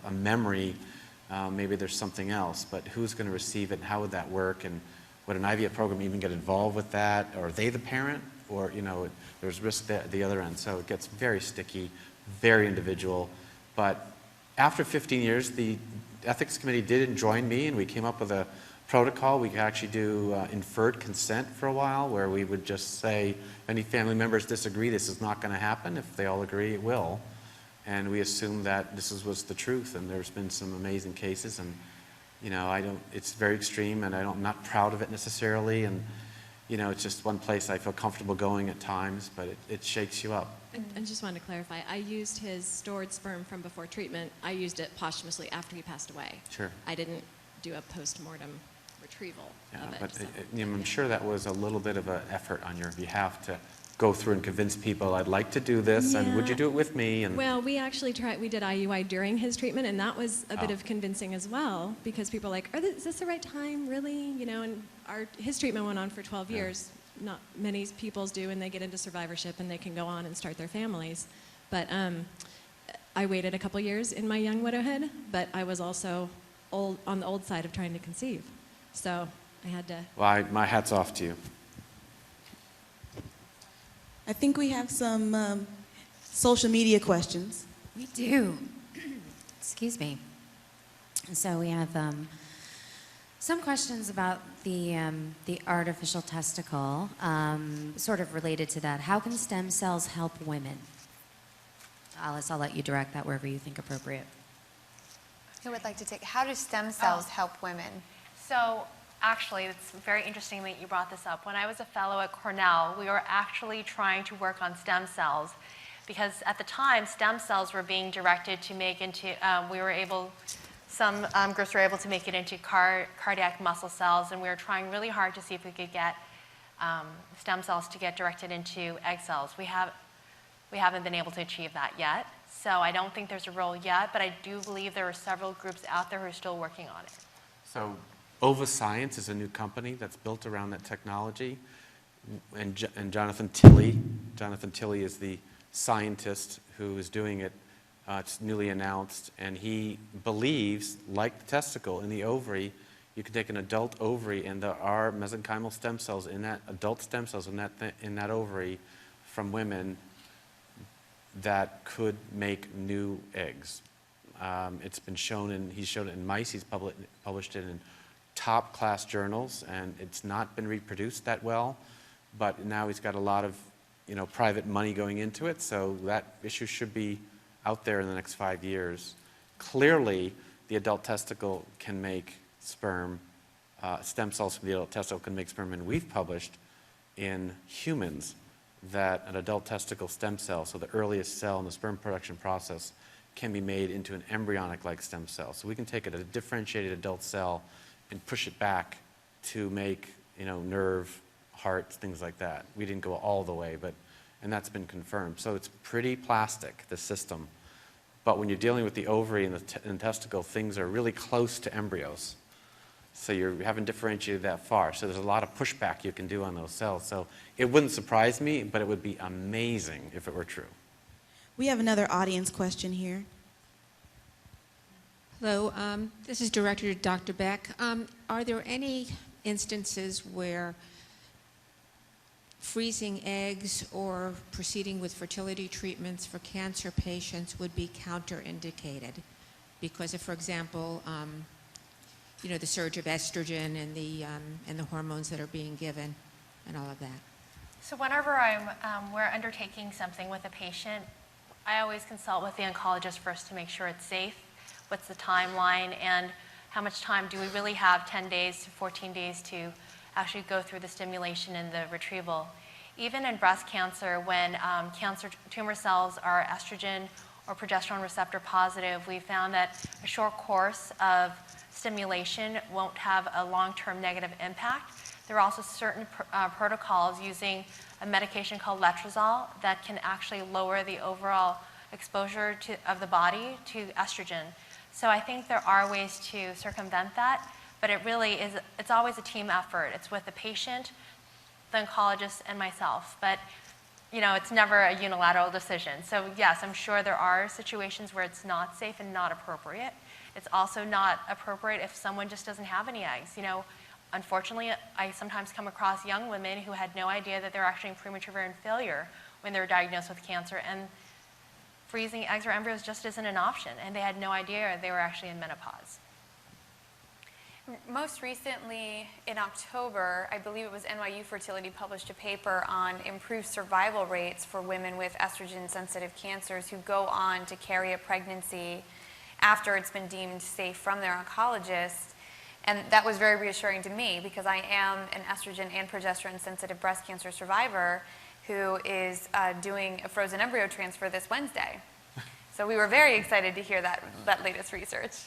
a memory, maybe there's something else, but who's going to receive it, and how would that work, and would an IVF program even get involved with that? Or are they the parent? Or, there's risk at the other end. So it gets very sticky, very individual. But after 15 years, the ethics committee did join me, and we came up with a protocol. We could actually do inferred consent for a while, where we would just say, if any family members disagree, this is not going to happen. If they all agree, it will. And we assume that this was the truth, and there's been some amazing cases, and it's very extreme, and I'm not proud of it necessarily, and it's just one place I feel comfortable going at times, but it shakes you up. And just wanted to clarify, I used his stored sperm from before treatment. I used it posthumously after he passed away. Sure. I didn't do a post-mortem retrieval of it. But so. I'm sure that was a little bit of an effort on your behalf to go through and convince people, I'd like to do this, and would you do it with me? And well, we actually we did IUI during his treatment, and that was a bit of convincing as well, because people are like, is this the right time, really? And his treatment went on for 12 years. Not many people's do, and they get into survivorship, and they can go on and start their families. But I waited a couple years in my young widowhood, but I was also on the old side of trying to conceive. So I had to... Well, my hat's off to you. I think we have some social media questions. We do. Excuse me. So we have some questions about the artificial testicle, sort of related to that. How can stem cells help women? Alice, I'll let you direct that wherever you think appropriate. Who would like to take? How do stem cells help women? So actually, it's very interesting that you brought this up. When I was a fellow at Cornell, we were actually trying to work on stem cells, because at the time, stem cells were being directed to make into, some groups were able to make it into cardiac muscle cells, and we were trying really hard to see if we could get stem cells to get directed into egg cells. We haven't been able to achieve that yet, so I don't think there's a role yet, but I do believe there are several groups out there who are still working on it. So Ova Science is a new company that's built around that technology, and Jonathan Tilley is the scientist who is doing it. It's newly announced, and he believes, like the testicle in the ovary, you can take an adult ovary, and there are mesenchymal stem cells in that, adult stem cells in that ovary from women that could make new eggs. It's been shown he's shown it in mice. He's published it in top class journals, and it's not been reproduced that well, but now he's got a lot of private money going into it, so that issue should be out there in the next 5 years. Clearly, the adult testicle can make sperm stem cells from the adult testicle can make sperm, and we've published in humans that an adult testicle stem cell, so the earliest cell in the sperm production process, can be made into an embryonic-like stem cell. So we can take a differentiated adult cell and push it back to make, nerve, heart, things like that. We didn't go all the way, and that's been confirmed. So it's pretty plastic, the system. But when you're dealing with the ovary and the testicle, things are really close to embryos. So you haven't differentiated that far. So there's a lot of pushback you can do on those cells. So it wouldn't surprise me, but it would be amazing if it were true. We have another audience question here. Hello, this is Director Dr. Baek. Are there any instances where freezing eggs or proceeding with fertility treatments for cancer patients would be counterindicated? Because if, for example, the surge of estrogen and the hormones that are being given and all of that. So whenever we're undertaking something with a patient, I always consult with the oncologist first to make sure it's safe. What's the timeline, and how much time do we really have, 10 days to 14 days to actually go through the stimulation and the retrieval. Even in breast cancer, when cancer tumor cells are estrogen or progesterone receptor positive, we found that a short course of stimulation won't have a long-term negative impact. There are also certain protocols using a medication called letrozole that can actually lower the overall exposure of the body to estrogen. So I think there are ways to circumvent that, but it's always a team effort. It's with the patient, the oncologist, and myself. But it's never a unilateral decision. So yes, I'm sure there are situations where it's not safe and not appropriate. It's also not appropriate if someone just doesn't have any eggs. Unfortunately, I sometimes come across young women who had no idea that they're actually in premature ovarian failure when they were diagnosed with cancer, and freezing eggs or embryos just isn't an option, and they had no idea they were actually in menopause. Most recently, in October, I believe it was NYU Fertility published a paper on improved survival rates for women with estrogen-sensitive cancers who go on to carry a pregnancy after it's been deemed safe from their oncologist. And that was very reassuring to me because I am an estrogen and progesterone-sensitive breast cancer survivor who is doing a frozen embryo transfer this Wednesday. So we were very excited to hear that latest research.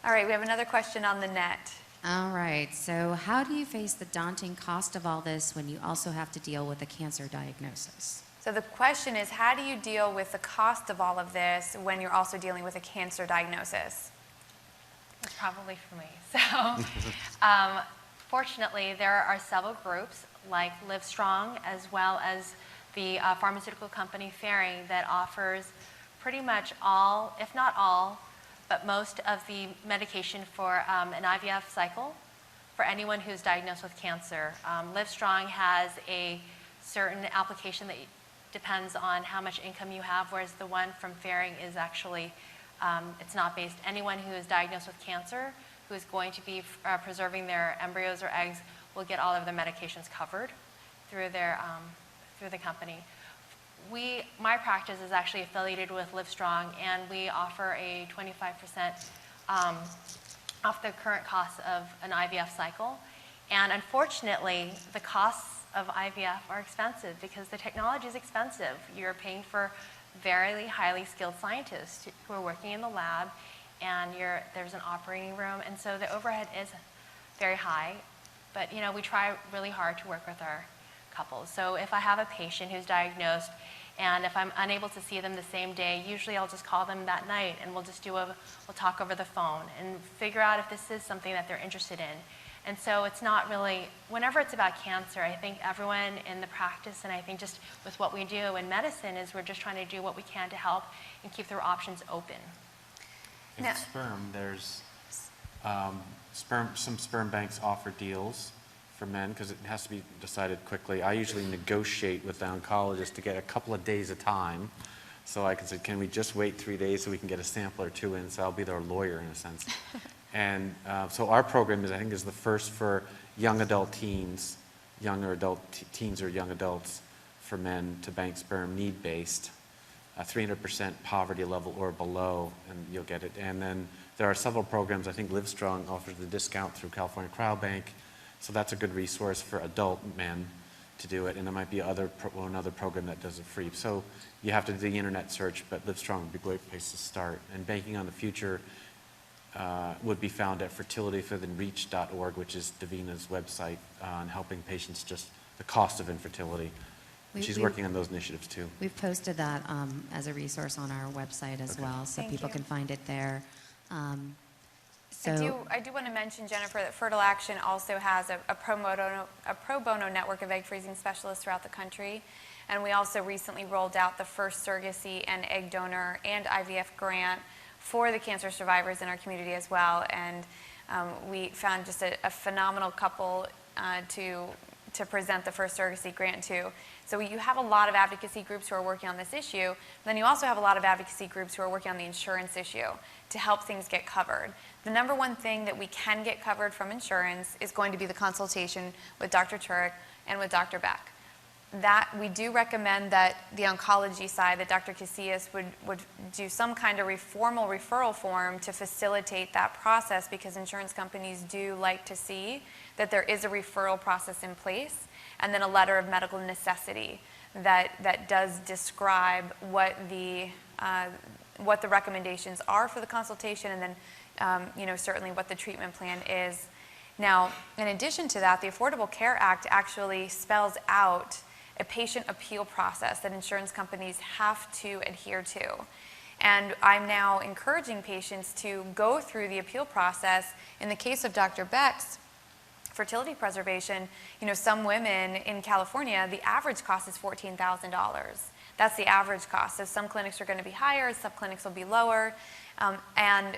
All right, we have another question on the net. All right, so how do you face the daunting cost of all this when you also have to deal with a cancer diagnosis? So the question is, how do you deal with the cost of all of this when you're also dealing with a cancer diagnosis? It's probably for me. So fortunately, there are several groups like Livestrong, as well as the pharmaceutical company Ferring, that offers pretty much all, if not all, but most of the medication for an IVF cycle for anyone who's diagnosed with cancer. Livestrong has a certain application that depends on how much income you have, whereas the one from Ferring is actually, it's not based. Anyone who is diagnosed with cancer, who is going to be preserving their embryos or eggs, will get all of their medications covered through the company. My practice is actually affiliated with Livestrong, and we offer a 25% off the current cost of an IVF cycle. And unfortunately, the costs of IVF are expensive because the technology is expensive. You're paying for very highly skilled scientists who are working in the lab, and there's an operating room, and so the overhead is very high. But we try really hard to work with our couples. So if I have a patient who's diagnosed, and if I'm unable to see them the same day, usually I'll just call them that night, and we'll talk over the phone and figure out if this is something that they're interested in. And so it's not really, whenever it's about cancer, I think everyone in the practice, and I think just with what we do in medicine, is we're just trying to do what we can to help and keep their options open. In Now- sperm, there's some sperm banks offer deals for men because it has to be decided quickly. I usually negotiate with the oncologist to get a couple of days of time. So I can say, can we just wait 3 days so we can get a sample or two in? So I'll be their lawyer in a sense. And so our program is, I think, is the first for young adult teens, teens or young adults for men to bank sperm, need-based, 300% poverty level or below, and you'll get it. And then There are several programs. I think Livestrong offers the discount through California Crowd Bank, so that's a good resource for adult men to do it, and there might be another program that does it free. So you have to do the internet search, but Livestrong would be a great place to start. And Banking on the Future would be found at fertilityforthenreach.org, which is Davina's website on helping patients just the cost of infertility. And she's working on those initiatives too. We've posted that as a resource on our website as well, so Thank people you. can find it there. I do want to mention, Jennifer, that Fertile Action also has a pro bono network of egg freezing specialists throughout the country. And we also recently rolled out the first surrogacy and egg donor and IVF grant for the cancer survivors in our community as well. And we found just a phenomenal couple to present the first surrogacy grant to. So you have a lot of advocacy groups who are working on this issue. Then you also have a lot of advocacy groups who are working on the insurance issue to help things get covered. The number one thing that we can get covered from insurance is going to be the consultation with Dr. Turek and with Dr. Baek. That we do recommend that the oncology side, that Dr. Casillas would do some kind of formal referral form to facilitate that process, because insurance companies do like to see that there is a referral process in place, and then a letter of medical necessity that does describe what the recommendations are for the consultation, and then certainly what the treatment plan is. Now, in addition to that, the Affordable Care Act actually spells out a patient appeal process that insurance companies have to adhere to. And I'm now encouraging patients to go through the appeal process. In the case of Dr. Baek's fertility preservation, some women in California, the average cost is $14,000. That's the average cost. So some clinics are going to be higher, some clinics will be lower. And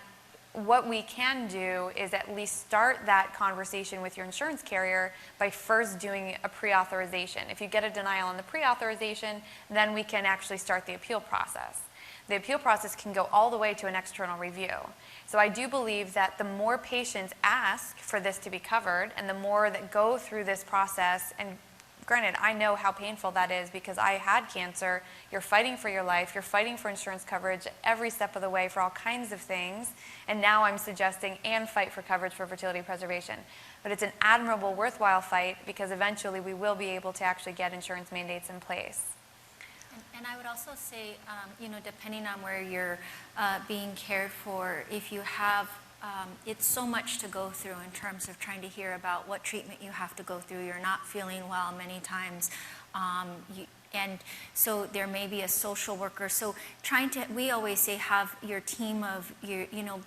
what we can do is at least start that conversation with your insurance carrier by first doing a pre-authorization. If you get a denial on the pre-authorization, then we can actually start the appeal process. The appeal process can go all the way to an external review. So I do believe that the more patients ask for this to be covered, and the more that go through this process, and granted, I know how painful that is because I had cancer. You're fighting for your life. You're fighting for insurance coverage every step of the way for all kinds of things. And now I'm suggesting and fight for coverage for fertility preservation. But it's an admirable, worthwhile fight, because eventually we will be able to actually get insurance mandates in place. And I would also say, depending on where you're being cared for, if you have it's so much to go through in terms of trying to hear about what treatment you have to go through. You're not feeling well many times. And so there may be a social worker. So we always say, have your team of,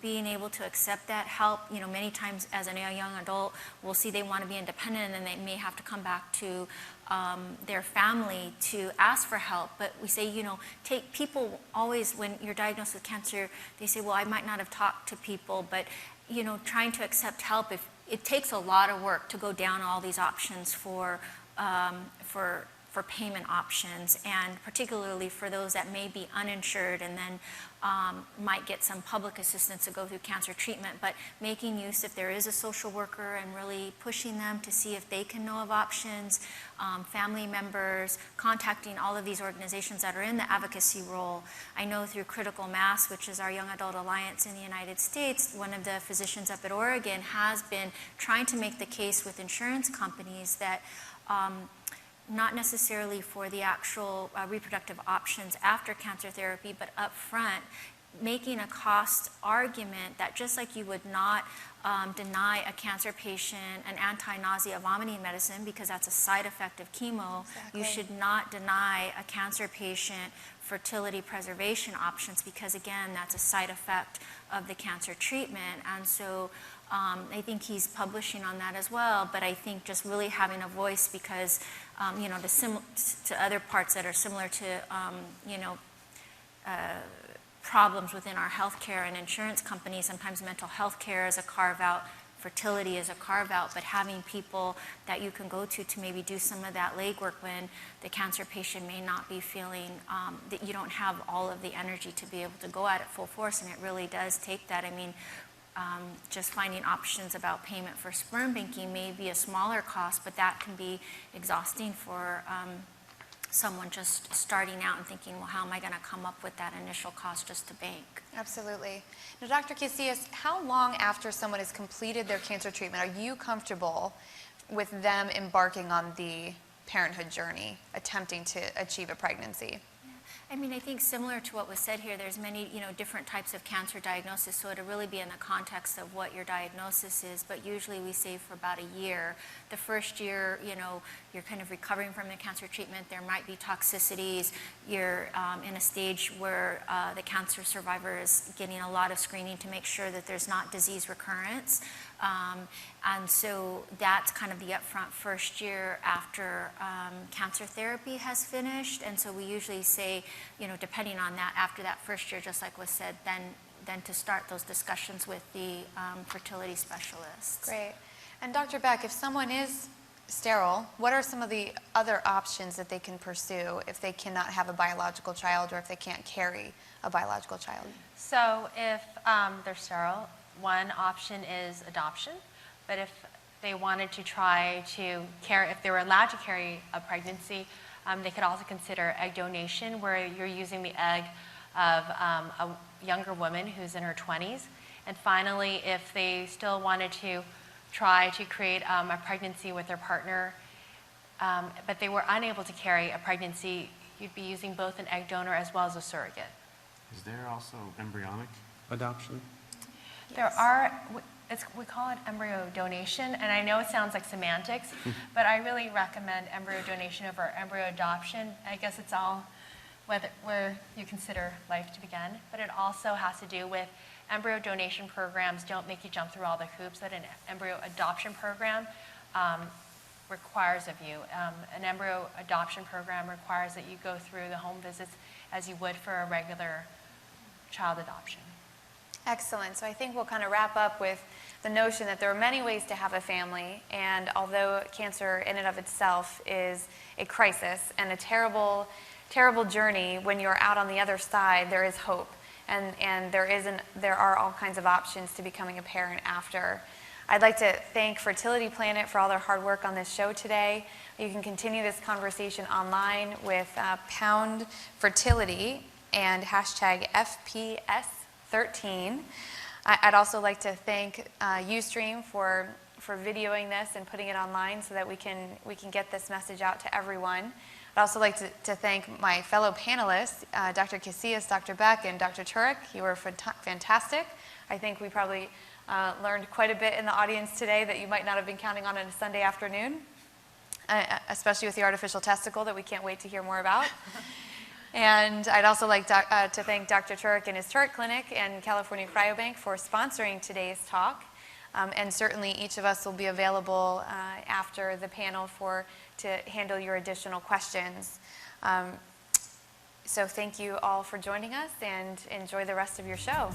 being able to accept that help. Many times as a young adult, we'll see they want to be independent and they may have to come back to their family to ask for help. But we say, take people always, when you're diagnosed with cancer, they say, well, I might not have talked to people, but, trying to accept help, if it takes a lot of work to go down all these options for payment options, and particularly for those that may be uninsured and then might get some public assistance to go through cancer treatment, but making use, if there is a social worker, and really pushing them to see if they can know of options, family members, contacting all of these organizations that are in the advocacy role. I know through Critical Mass, which is our Young Adult Alliance in the United States, one of the physicians up at Oregon has been trying to make the case with insurance companies that not necessarily for the actual reproductive options after cancer therapy, but up front, making a cost argument that just like you would not deny a cancer patient an anti-nausea vomiting medicine because that's a side effect of chemo, Exactly. You should not deny a cancer patient fertility preservation options because, again, that's a side effect of the cancer treatment. And so I think he's publishing on that as well, but I think just really having a voice because, to other parts that are similar to, problems within our healthcare and insurance companies, sometimes mental health care is a carve-out, fertility is a carve-out, but having people that you can go to maybe do some of that legwork when the cancer patient may not be feeling that you don't have all of the energy to be able to go at it full force, and it really does take that. I mean, just finding options about payment for sperm banking may be a smaller cost, but that can be exhausting for someone just starting out and thinking, well, how am I going to come up with that initial cost just to bank? Absolutely. Now, Dr. Casillas, how long after someone has completed their cancer treatment are you comfortable with them embarking on the parenthood journey, attempting to achieve a pregnancy? I mean, I think similar to what was said here, there's many, different types of cancer diagnosis, so it'll really be in the context of what your diagnosis is, but usually we say for about a year. The first year, you're kind of recovering from the cancer treatment, there might be toxicities, you're in a stage where the cancer survivor is getting a lot of screening to make sure that there's not disease recurrence. And so that's kind of the upfront first year after cancer therapy has finished. And so we usually say, depending on that, after that first year, just like was said, then to start those discussions with the fertility specialists. Great. And Dr. Baek, if someone is sterile, what are some of the other options that they can pursue if they cannot have a biological child or if they can't carry a biological child? So if they're sterile, one option is adoption, but if they wanted to try to carry, if they were allowed to carry a pregnancy, they could also consider egg donation, where you're using the egg of a younger woman who's in her 20s. And finally, if they still wanted to try to create a pregnancy with their partner, but they were unable to carry a pregnancy, you'd be using both an egg donor as well as a surrogate. Is there also embryonic adoption? There are, we call it embryo donation, and I know it sounds like semantics, but I really recommend embryo donation over embryo adoption. I guess it's all where you consider life to begin, but it also has to do with embryo donation programs don't make you jump through all the hoops that an embryo adoption program requires of you. An embryo adoption program requires that you go through the home visits as you would for a regular child adoption. Excellent. So I think we'll kind of wrap up with the notion that there are many ways to have a family, and although cancer in and of itself is a crisis and a terrible, terrible journey, when you're out on the other side, there is hope, and there are all kinds of options to becoming a parent after. I'd like to thank Fertility Planit for all their hard work on this show today. You can continue this conversation online with pound fertility and hashtag FPS13. I'd also like to thank Ustream for videoing this and putting it online so that we can get this message out to everyone. I'd also like to thank my fellow panelists, Dr. Casillas, Dr. Baek, and Dr. Turek. You were fantastic. I think we probably learned quite a bit in the audience today that you might not have been counting on a Sunday afternoon, especially with the artificial testicle that we can't wait to hear more about. And I'd also like to thank Dr. Turek and his Turek Clinic and California Cryobank for sponsoring today's talk. And certainly each of us will be available after the panel to handle your additional questions. So thank you all for joining us, and enjoy the rest of your show.